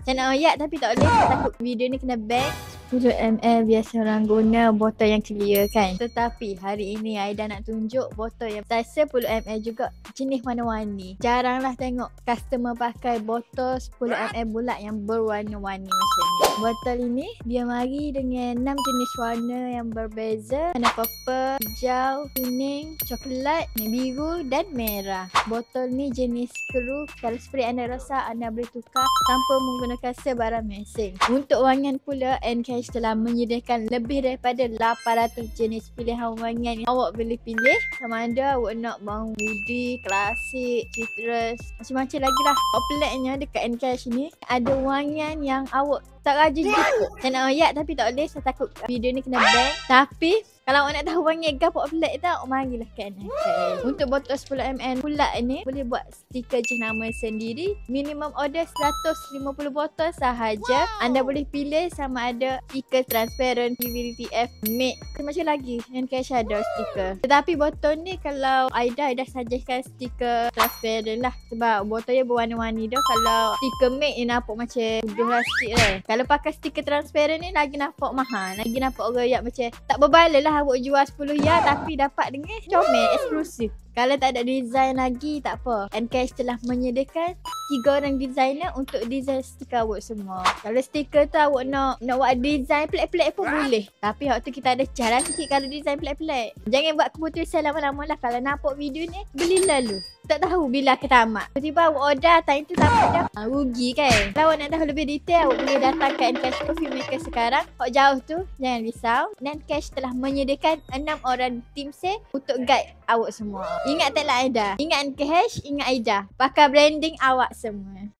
Saya nak royak tapi tak boleh. Saya takut video ni kena ban. 10 ml biasa orang guna botol yang clear kan. Tetapi hari ini Aida nak tunjuk botol yang saiz 10 ml juga jenis warna-warni. Jaranglah tengok customer pakai botol 10 ml bulat yang berwarna-warni macam ni. Botol ini dia mari dengan 6 jenis warna yang berbeza. Warna purple, hijau, kuning, coklat, biru dan merah. Botol ni jenis skru. Kalau spray anda rosak, anda boleh tukar tanpa menggunakan sebarang mesin. Untuk wangian pula, NKH telah menyediakan lebih daripada 800 jenis pilihan wangian. Awak boleh pilih sama ada awak nak bawang woody, klasik, citrus, macam-macam lagi lah. Peliknya dekat NKH ni ada wangian yang awak tak rajin jumpa. Saya nak royak tapi tak boleh. Saya takut video ni kena ban. Tapi kalau awak nak tahu wangian gapok pelik tak, marilah ke NKH. Untuk botol 10 ml bulat ni boleh buat stiker jenama sendiri. Minimum order 150 botol sahaja. Anda boleh pilih sama ada stiker transparent, PVDF, matte, macam lagi NKH ada stiker. Tetapi botol ni kalau Aida suggestkan stiker transparent lah. Sebab botolnya berwarna-warni dah. Kalau stiker matte ni nampak macam udah sikit lah. Kalau pakai stiker transparent ni lagi nampak mahal. Lagi nampak royak macam tak berbala lah awak jual 10 ya tapi dapat dengan comel eksklusif. Kalau tak ada design lagi tak apa. NKH telah menyediakan 3 orang designer untuk design stiker awak semua. Kalau stiker tu awak nak buat design pelik-pelik pun boleh. Tapi waktu kita ada cara sikit kalau design pelik-pelik. Jangan buat keputusan lama-lama lah. Kalau nampak video ni beli lalu. Tak tahu bila akan tamat. Tiba-tiba awak order time tu tamat dah. Rugi kan. Kalau awak nak tahu lebih detail, awak boleh datang ke NKH Coffee Maker sekarang. Awak jauh tu jangan risau. NKH telah menyediakan 6 orang tim sale untuk guide awak semua. Ingat tak lah Aida? Ingat NKH, ingat Aida. Pakai branding awak semua.